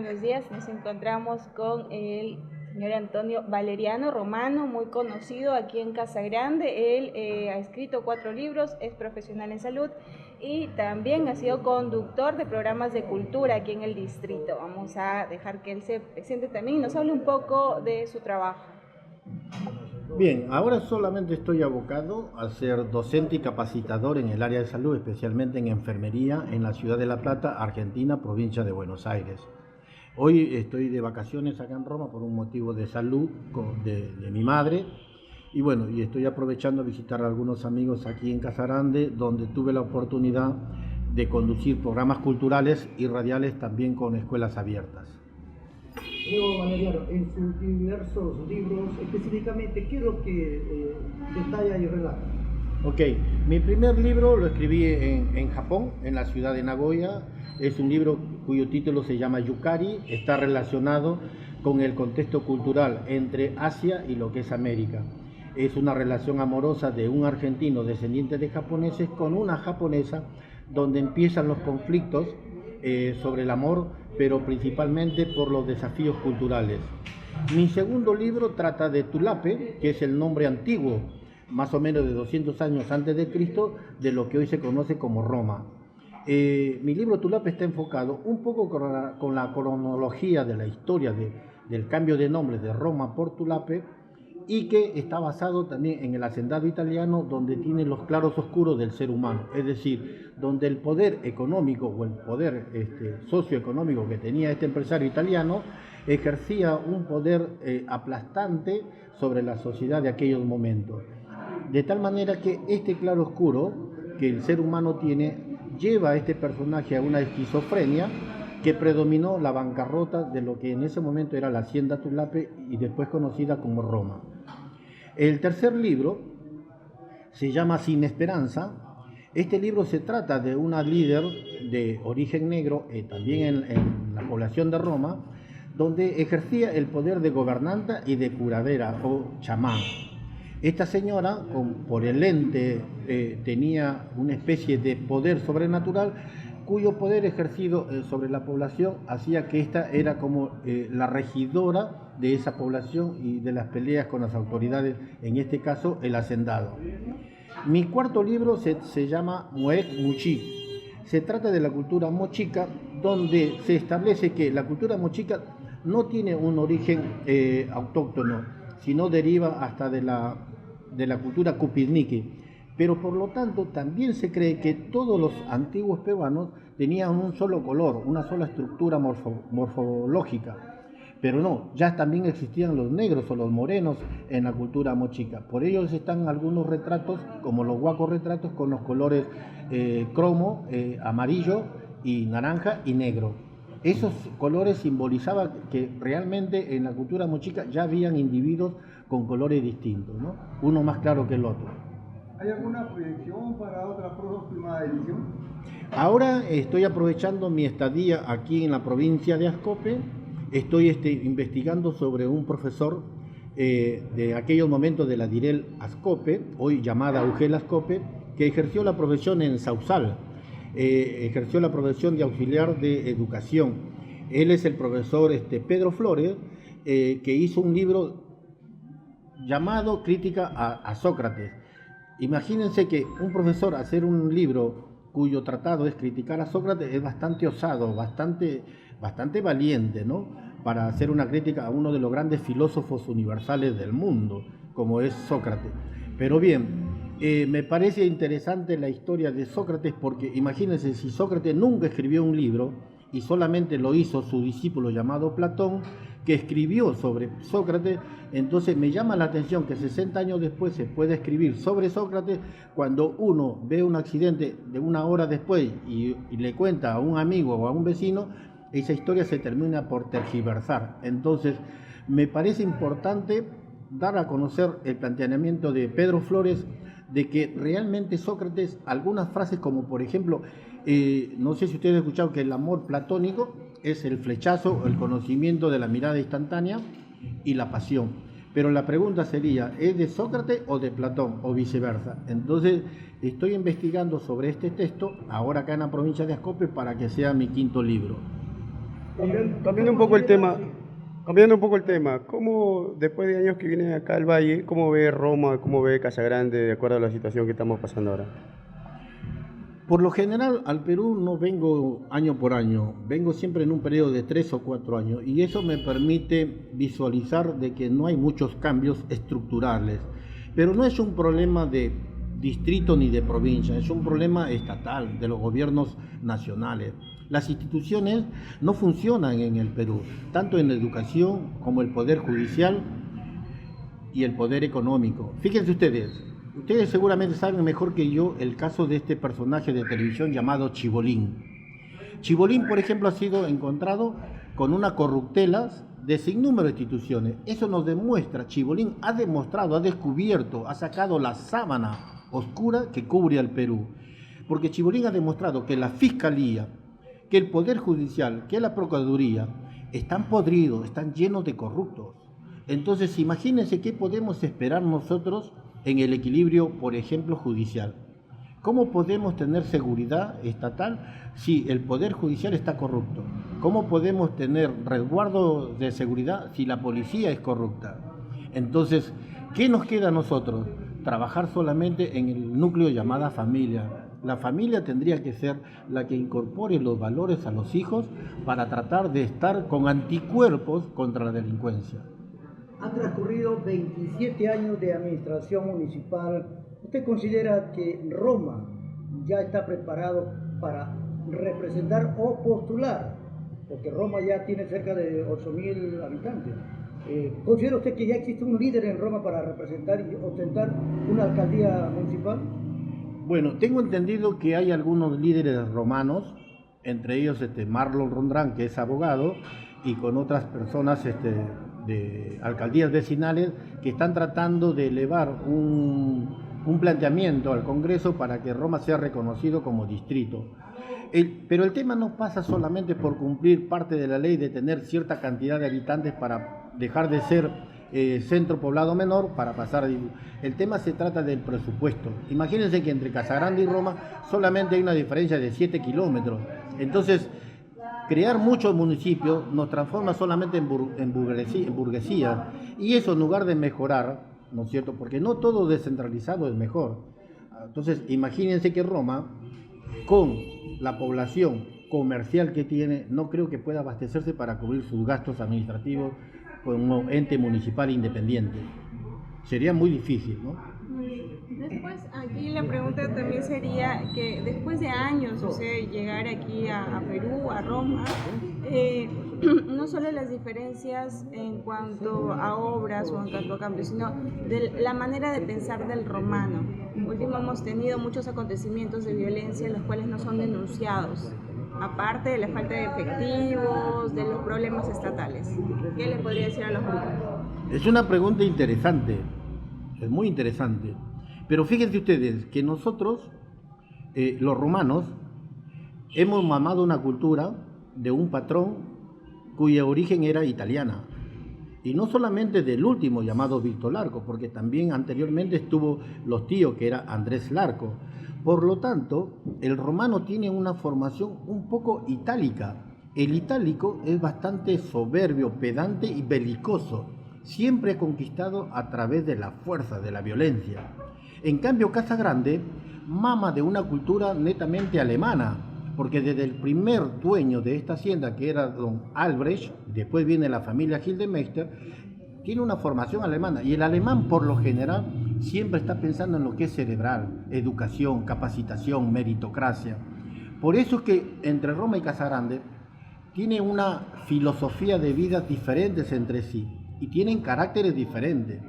buenos días. Nos encontramos con el señor Antonio Valeriano Romano, muy conocido aquí en Casa Grande. Él ha escrito 4 libros, es profesional en salud y también ha sido conductor de programas de cultura aquí en el distrito. Vamos a dejar que él se presente también y nos hable un poco de su trabajo. Bien, ahora solamente estoy abocado a ser docente y capacitador en el área de salud, especialmente en enfermería en la ciudad de La Plata, Argentina, provincia de Buenos Aires. Hoy estoy de vacaciones acá en Roma por un motivo de salud de mi madre y bueno, y estoy aprovechando a visitar a algunos amigos aquí en Casa Grande, donde tuve la oportunidad de conducir programas culturales y radiales también con escuelas abiertas. Luego, Valeriano, en sus diversos libros, específicamente, ¿qué es lo que detalla y relata? Ok, mi primer libro lo escribí en Japón, en la ciudad de Nagoya. Es un libro cuyo título se llama Yukari, está relacionado con el contexto cultural entre Asia y lo que es América. Es una relación amorosa de un argentino descendiente de japoneses con una japonesa, donde empiezan los conflictos sobre el amor, pero principalmente por los desafíos culturales. Mi segundo libro trata de Tulape, que es el nombre antiguo, más o menos de 200 años antes de Cristo, de lo que hoy se conoce como Roma. Mi libro Tulape está enfocado un poco con la cronología de la historia del cambio de nombre de Roma por Tulape, y que está basado también en el hacendado italiano, donde tiene los claros oscuros del ser humano, es decir, donde el poder económico o el poder socioeconómico que tenía este empresario italiano ejercía un poder aplastante sobre la sociedad de aquellos momentos. De tal manera que este claro oscuro que el ser humano tiene lleva a este personaje a una esquizofrenia que predominó la bancarrota de lo que en ese momento era la hacienda Tulape y después conocida como Roma. El tercer libro se llama Sin Esperanza. Este libro se trata de una líder de origen negro, también en la población de Roma, donde ejercía el poder de gobernanta y de curadera o chamán. Esta señora, por el ente, tenía una especie de poder sobrenatural, cuyo poder ejercido sobre la población hacía que esta era como la regidora de esa población y de las peleas con las autoridades, en este caso el hacendado. Mi cuarto libro se llama Muek Muchi. Se trata de la cultura mochica, donde se establece que la cultura mochica no tiene un origen autóctono, sino deriva hasta de la cultura cupidniqui. Pero por lo tanto también se cree que todos los antiguos peruanos tenían un solo color, una sola estructura morfológica. Pero no, ya también existían los negros o los morenos en la cultura mochica. Por ello están algunos retratos, como los huacos retratos, con los colores cromo, amarillo y naranja y negro. Esos colores simbolizaban que realmente en la cultura mochica ya habían individuos con colores distintos, ¿no? Uno más claro que el otro. ¿Hay alguna proyección para otra próxima edición? Ahora estoy aprovechando mi estadía aquí en la provincia de Ascope. Estoy investigando sobre un profesor de aquellos momentos de la Direl Ascope, hoy llamada UGEL Ascope, que ejerció la profesión en Sausal, ejerció la profesión de auxiliar de educación. Él es el profesor Pedro Flores, que hizo un libro llamado Crítica a Sócrates. Imagínense que un profesor hacer un libro cuyo tratado es criticar a Sócrates es bastante osado, bastante valiente, ¿no? Para hacer una crítica a uno de los grandes filósofos universales del mundo, como es Sócrates. Pero bien, me parece interesante la historia de Sócrates porque imagínense, si Sócrates nunca escribió un libro y solamente lo hizo su discípulo llamado Platón, que escribió sobre Sócrates, entonces me llama la atención que 60 años después se puede escribir sobre Sócrates cuando uno ve un accidente de una hora después y le cuenta a un amigo o a un vecino, esa historia se termina por tergiversar. Entonces me parece importante dar a conocer el planteamiento de Pedro Flores de que realmente Sócrates, algunas frases como por ejemplo, no sé si ustedes han escuchado que el amor platónico es el flechazo, el conocimiento de la mirada instantánea y la pasión. Pero la pregunta sería, ¿es de Sócrates o de Platón o viceversa? Entonces estoy investigando sobre este texto, ahora acá en la provincia de Ascope, para que sea mi quinto libro. Cambiando un poco el tema, cambiando un poco el tema, ¿cómo después de años que viene acá al Valle, cómo ve Roma, cómo ve Casagrande de acuerdo a la situación que estamos pasando ahora? Por lo general al Perú no vengo año por año, vengo siempre en un periodo de 3 o 4 años y eso me permite visualizar de que no hay muchos cambios estructurales, pero no es un problema de distrito ni de provincia, es un problema estatal, de los gobiernos nacionales. Las instituciones no funcionan en el Perú, tanto en la educación como el poder judicial y el poder económico. Fíjense ustedes seguramente saben mejor que yo el caso de este personaje de televisión llamado Chibolín. Chibolín, por ejemplo, ha sido encontrado con una corruptela de sinnúmero de instituciones. Eso nos demuestra, Chibolín ha demostrado, ha descubierto, ha sacado la sábana oscura que cubre al Perú. Porque Chibolín ha demostrado que la Fiscalía, que el Poder Judicial, que la Procuraduría, están podridos, están llenos de corruptos. Entonces, imagínense qué podemos esperar nosotros en el equilibrio, por ejemplo, judicial. ¿Cómo podemos tener seguridad estatal si el Poder Judicial está corrupto? ¿Cómo podemos tener resguardo de seguridad si la policía es corrupta? Entonces, ¿qué nos queda a nosotros? Trabajar solamente en el núcleo llamada familia. La familia tendría que ser la que incorpore los valores a los hijos para tratar de estar con anticuerpos contra la delincuencia. Han transcurrido 27 años de administración municipal. ¿Usted considera que Roma ya está preparado para representar o postular? Porque Roma ya tiene cerca de 8.000 habitantes. ¿Considera usted que ya existe un líder en Roma para representar y ostentar una alcaldía municipal? Bueno, tengo entendido que hay algunos líderes romanos, entre ellos Marlon Rondrán, que es abogado, y con otras personas de alcaldías vecinales que están tratando de elevar un planteamiento al Congreso para que Roma sea reconocido como distrito. Pero el tema no pasa solamente por cumplir parte de la ley de tener cierta cantidad de habitantes para dejar de ser centro poblado menor para pasar. El tema se trata del presupuesto. Imagínense que entre Casagrande y Roma solamente hay una diferencia de 7 kilómetros. Entonces, crear muchos municipios nos transforma solamente en burguesía, y eso en lugar de mejorar, ¿no es cierto? Porque no todo descentralizado es mejor. Entonces, imagínense que Roma, con la población comercial que tiene, no creo que pueda abastecerse para cubrir sus gastos administrativos con un ente municipal independiente. Sería muy difícil, ¿no? Después, aquí la pregunta también sería que después de años, o sea, llegar aquí a Perú, a Roma, no solo las diferencias en cuanto a obras o en cuanto a cambios, sino de la manera de pensar del romano. Último hemos tenido muchos acontecimientos de violencia los cuales no son denunciados, aparte de la falta de efectivos, de los problemas estatales. ¿Qué le podría decir a los grupos? Es una pregunta interesante, es muy interesante. Pero fíjense ustedes que nosotros, los romanos, hemos mamado una cultura de un patrón cuya origen era italiana. Y no solamente del último llamado Víctor Larco, porque también anteriormente estuvo los tíos, que era Andrés Larco. Por lo tanto, el romano tiene una formación un poco itálica. El itálico es bastante soberbio, pedante y belicoso. Siempre ha conquistado a través de la fuerza, de la violencia. En cambio, Casagrande mama de una cultura netamente alemana, porque desde el primer dueño de esta hacienda, que era don Albrecht, después viene la familia Gildemeister, tiene una formación alemana, y el alemán por lo general siempre está pensando en lo que es cerebral, educación, capacitación, meritocracia. Por eso es que entre Roma y Casagrande tiene una filosofía de vida diferentes entre sí, y tienen caracteres diferentes.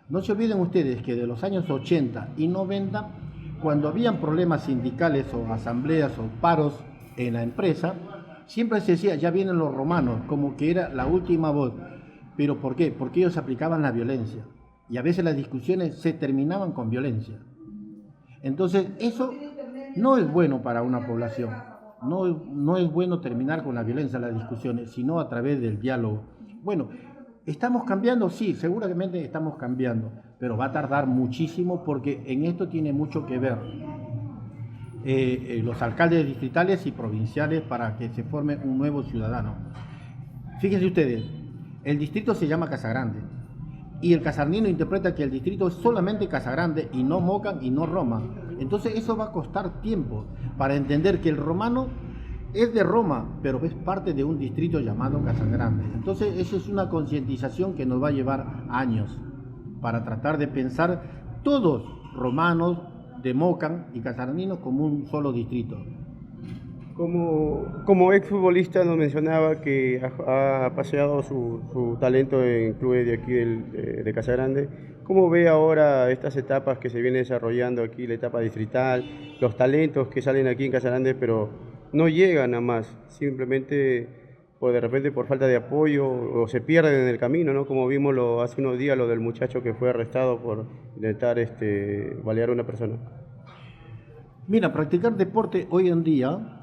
No se olviden ustedes que de los años 80 y 90, cuando habían problemas sindicales o asambleas o paros en la empresa, siempre se decía, ya vienen los romanos, como que era la última voz. ¿Pero por qué? Porque ellos aplicaban la violencia. Y a veces las discusiones se terminaban con violencia. Entonces, eso no es bueno para una población. No es bueno terminar con la violencia, las discusiones, sino a través del diálogo. Bueno, ¿estamos cambiando? Sí, seguramente estamos cambiando, pero va a tardar muchísimo porque en esto tiene mucho que ver los alcaldes distritales y provinciales para que se forme un nuevo ciudadano. Fíjense ustedes, el distrito se llama Casagrande y el casarnino interpreta que el distrito es solamente Casagrande y no Moca y no Roma. Entonces eso va a costar tiempo para entender que el romano es de Roma, pero es parte de un distrito llamado Casagrande. Entonces esa es una concientización que nos va a llevar años para tratar de pensar todos romanos de Moca y casarninos como un solo distrito. Como exfutbolista nos mencionaba que ha paseado su talento en clubes de aquí de Casagrande. ¿Cómo ve ahora estas etapas que se vienen desarrollando aquí, la etapa distrital, los talentos que salen aquí en Casagrande pero no llegan a más, simplemente de repente por falta de apoyo o se pierden en el camino, ¿no? Como vimos hace unos días lo del muchacho que fue arrestado por intentar balear a una persona? Mira, practicar deporte hoy en día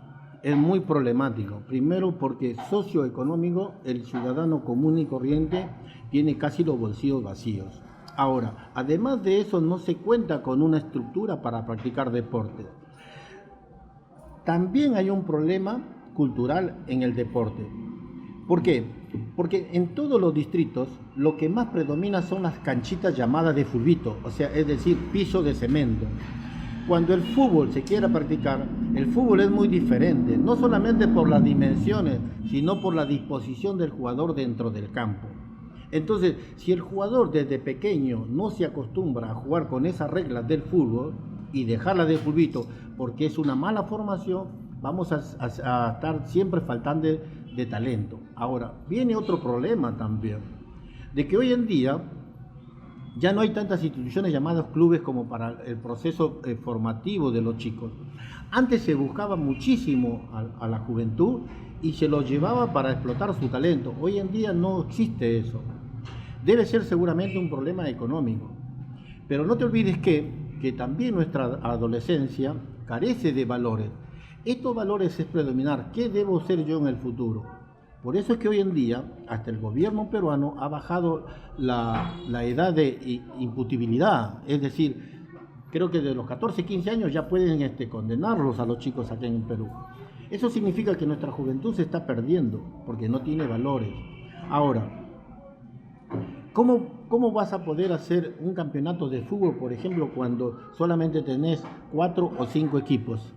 es muy problemático. Primero porque socioeconómico, el ciudadano común y corriente tiene casi los bolsillos vacíos. Ahora, además de eso, no se cuenta con una estructura para practicar deporte. También hay un problema cultural en el deporte. ¿Por qué? Porque en todos los distritos lo que más predomina son las canchitas llamadas de fulbito, o sea, es decir, piso de cemento. Cuando el fútbol se quiera practicar, el fútbol es muy diferente, no solamente por las dimensiones, sino por la disposición del jugador dentro del campo. Entonces, si el jugador desde pequeño no se acostumbra a jugar con esas reglas del fútbol y dejarla de fulbito porque es una mala formación, vamos a estar siempre faltando de talento. Ahora, viene otro problema también, de que hoy en día ya no hay tantas instituciones llamadas clubes como para el proceso formativo de los chicos. Antes se buscaba muchísimo a la juventud y se los llevaba para explotar su talento. Hoy en día no existe eso. Debe ser seguramente un problema económico. Pero no te olvides que también nuestra adolescencia carece de valores. Estos valores es predominar qué debo ser yo en el futuro. Por eso es que hoy en día, hasta el gobierno peruano ha bajado la edad de imputabilidad. Es decir, creo que de los 14, 15 años ya pueden condenarlos a los chicos aquí en Perú. Eso significa que nuestra juventud se está perdiendo, porque no tiene valores. Ahora, ¿cómo vas a poder hacer un campeonato de fútbol, por ejemplo, cuando solamente tenés 4 o 5 equipos?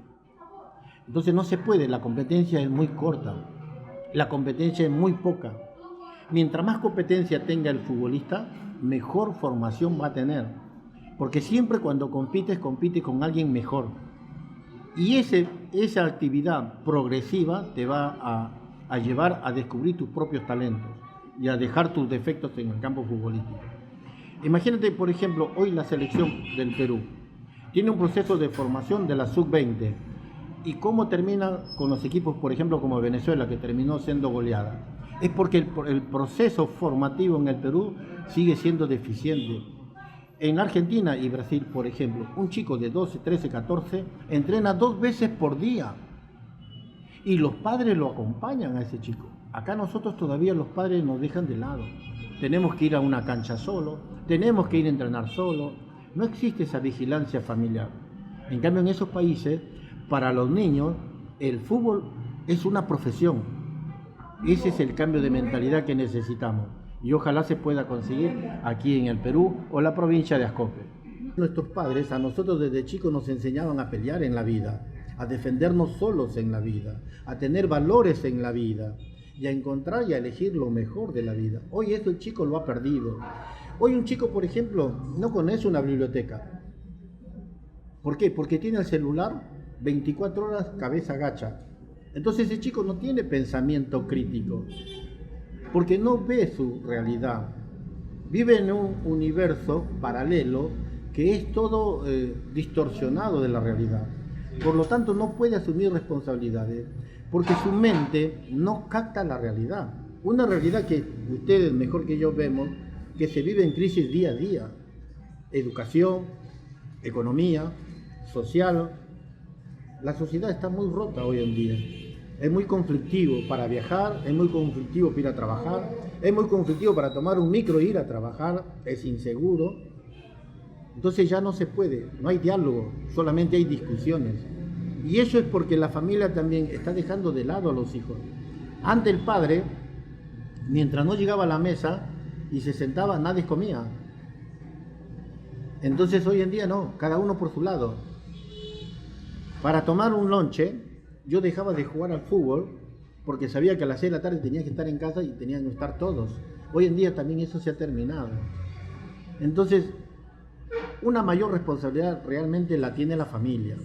Entonces no se puede, la competencia es muy corta. La competencia es muy poca. Mientras más competencia tenga el futbolista, mejor formación va a tener. Porque siempre cuando compites con alguien mejor. Y esa actividad progresiva te va a llevar a descubrir tus propios talentos y a dejar tus defectos en el campo futbolístico. Imagínate, por ejemplo, hoy la selección del Perú tiene un proceso de formación de la sub-20. ¿Y cómo termina con los equipos, por ejemplo, como Venezuela, que terminó siendo goleada? Es porque el proceso formativo en el Perú sigue siendo deficiente. En Argentina y Brasil, por ejemplo, un chico de 12, 13, 14 entrena 2 veces por día y los padres lo acompañan a ese chico. Acá nosotros todavía los padres nos dejan de lado. Tenemos que ir a una cancha solo, tenemos que ir a entrenar solo. No existe esa vigilancia familiar. En cambio, en esos países, para los niños, el fútbol es una profesión. Ese es el cambio de mentalidad que necesitamos. Y ojalá se pueda conseguir aquí en el Perú o la provincia de Ascope. Nuestros padres a nosotros desde chicos nos enseñaban a pelear en la vida, a defendernos solos en la vida, a tener valores en la vida y a encontrar y a elegir lo mejor de la vida. Hoy eso el chico lo ha perdido. Hoy un chico, por ejemplo, no conoce una biblioteca. ¿Por qué? Porque tiene el celular 24 horas cabeza gacha. Entonces ese chico no tiene pensamiento crítico, porque no ve su realidad. Vive en un universo paralelo que es todo distorsionado de la realidad. Por lo tanto no puede asumir responsabilidades, porque su mente no capta la realidad. Una realidad que ustedes mejor que yo vemos, que se vive en crisis día a día. Educación, economía, social. La sociedad está muy rota hoy en día. Es muy conflictivo para viajar, es muy conflictivo para ir a trabajar, es muy conflictivo para tomar un micro e ir a trabajar, es inseguro. Entonces ya no se puede, no hay diálogo, solamente hay discusiones. Y eso es porque la familia también está dejando de lado a los hijos. Antes el padre mientras no llegaba a la mesa y se sentaba, nadie comía. Entonces hoy en día no, cada uno por su lado. Para tomar un lonche, yo dejaba de jugar al fútbol porque sabía que a las 6 de la tarde tenía que estar en casa y tenían que estar todos. Hoy en día también eso se ha terminado. Entonces, una mayor responsabilidad realmente la tiene la familia.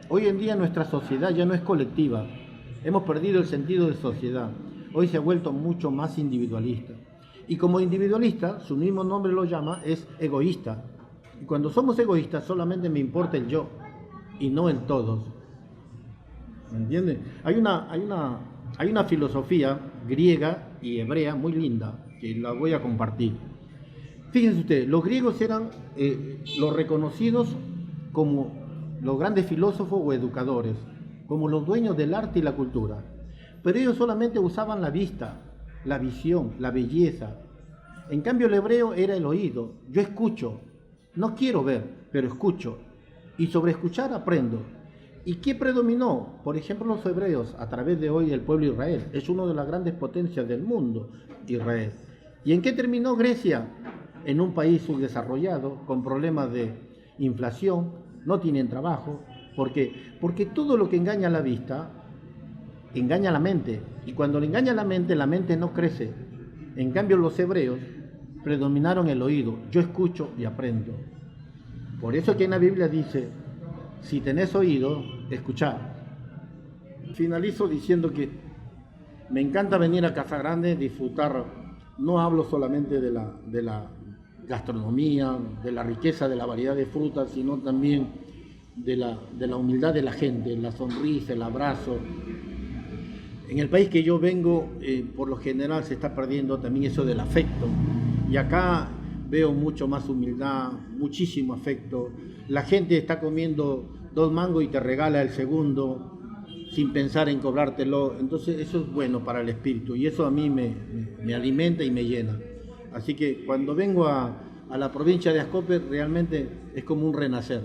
Hoy en día nuestra sociedad ya no es colectiva. Hemos perdido el sentido de sociedad. Hoy se ha vuelto mucho más individualista. Y como individualista, su mismo nombre lo llama, es egoísta. Y cuando somos egoístas solamente me importa el yo y no el todos. ¿Me entiende? Hay una filosofía griega y hebrea muy linda que la voy a compartir. Fíjense ustedes, los griegos eran los reconocidos como los grandes filósofos o educadores, como los dueños del arte y la cultura. Pero ellos solamente usaban la vista, la visión, la belleza. En cambio el hebreo era el oído. Yo escucho, no quiero ver, pero escucho. Y sobre escuchar aprendo. ¿Y qué predominó? Por ejemplo, los hebreos, a través de hoy el pueblo de Israel. Es una de las grandes potencias del mundo, Israel. ¿Y en qué terminó Grecia? En un país subdesarrollado, con problemas de inflación, no tienen trabajo. ¿Por qué? Porque todo lo que engaña a la vista, engaña a la mente. Y cuando le engaña a la mente no crece. En cambio, los hebreos predominaron el oído. Yo escucho y aprendo. Por eso que en la Biblia dice, si tenés oído, escuchá. Finalizo diciendo que me encanta venir a Casagrande, disfrutar. No hablo solamente de la gastronomía, de la riqueza de la variedad de frutas, sino también de la humildad de la gente, la sonrisa, el abrazo. En el país que yo vengo, por lo general se está perdiendo también eso del afecto. Y acá veo mucho más humildad, muchísimo afecto. La gente está comiendo 2 mangos y te regala el segundo sin pensar en cobrártelo. Entonces eso es bueno para el espíritu y eso a mí me alimenta y me llena. Así que cuando vengo a la provincia de Ascope realmente es como un renacer.